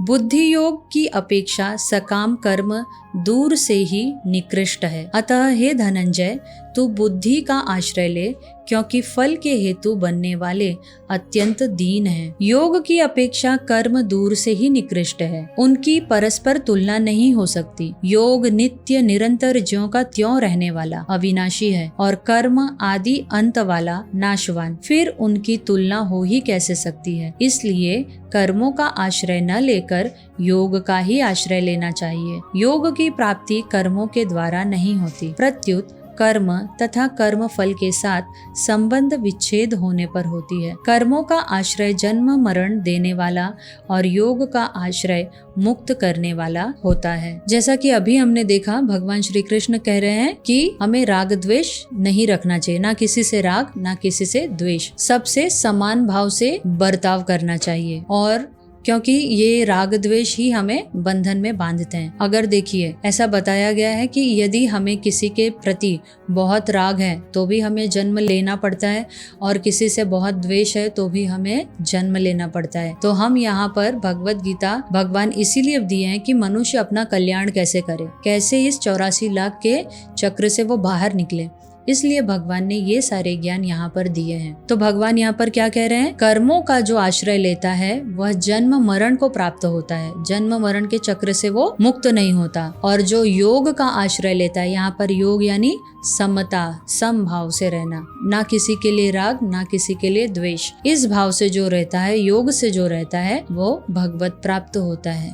बुद्धि योग की अपेक्षा सकाम कर्म दूर से ही निकृष्ट है। अतः हे धनंजय, तू बुद्धि का आश्रय ले, क्योंकि फल के हेतु बनने वाले अत्यंत दीन हैं। योग की अपेक्षा कर्म दूर से ही निकृष्ट है, उनकी परस्पर तुलना नहीं हो सकती। योग नित्य निरंतर ज्यों का त्यों रहने वाला अविनाशी है और कर्म आदि अंत वाला नाशवान, फिर उनकी तुलना हो ही कैसे सकती है। इसलिए कर्मों का आश्रय न लेकर योग का ही आश्रय लेना चाहिए। योग की प्राप्ति कर्मों के द्वारा नहीं होती, प्रत्युत कर्म तथा कर्म फल के साथ संबंध विच्छेद होने पर होती है। कर्मों का आश्रय जन्म मरण देने वाला और योग का आश्रय मुक्त करने वाला होता है। जैसा कि अभी हमने देखा, भगवान श्री कृष्ण कह रहे हैं कि हमें राग द्वेष नहीं रखना चाहिए, ना किसी से राग ना किसी से द्वेष, सबसे समान भाव से बर्ताव करना चाहिए। और क्योंकि ये राग द्वेष ही हमें बंधन में बांधते हैं। अगर देखिए, ऐसा बताया गया है कि यदि हमें किसी के प्रति बहुत राग है तो भी हमें जन्म लेना पड़ता है, और किसी से बहुत द्वेष है तो भी हमें जन्म लेना पड़ता है। तो हम यहाँ पर भगवत गीता भगवान इसीलिए दिए हैं कि मनुष्य अपना कल्याण कैसे करे, कैसे इस 84 लाख के चक्र से वो बाहर निकले, इसलिए भगवान ने ये सारे ज्ञान यहाँ पर दिए हैं। तो भगवान यहाँ पर क्या कह रहे हैं, कर्मों का जो आश्रय लेता है वह जन्म मरण को प्राप्त होता है, जन्म मरण के चक्र से वो मुक्त नहीं होता। और जो योग का आश्रय लेता है, यहाँ पर योग यानी समता, समभाव से रहना, ना किसी के लिए राग ना किसी के लिए द्वेष, इस भाव से जो रहता है, योग से जो रहता है, वो भगवत प्राप्त होता है।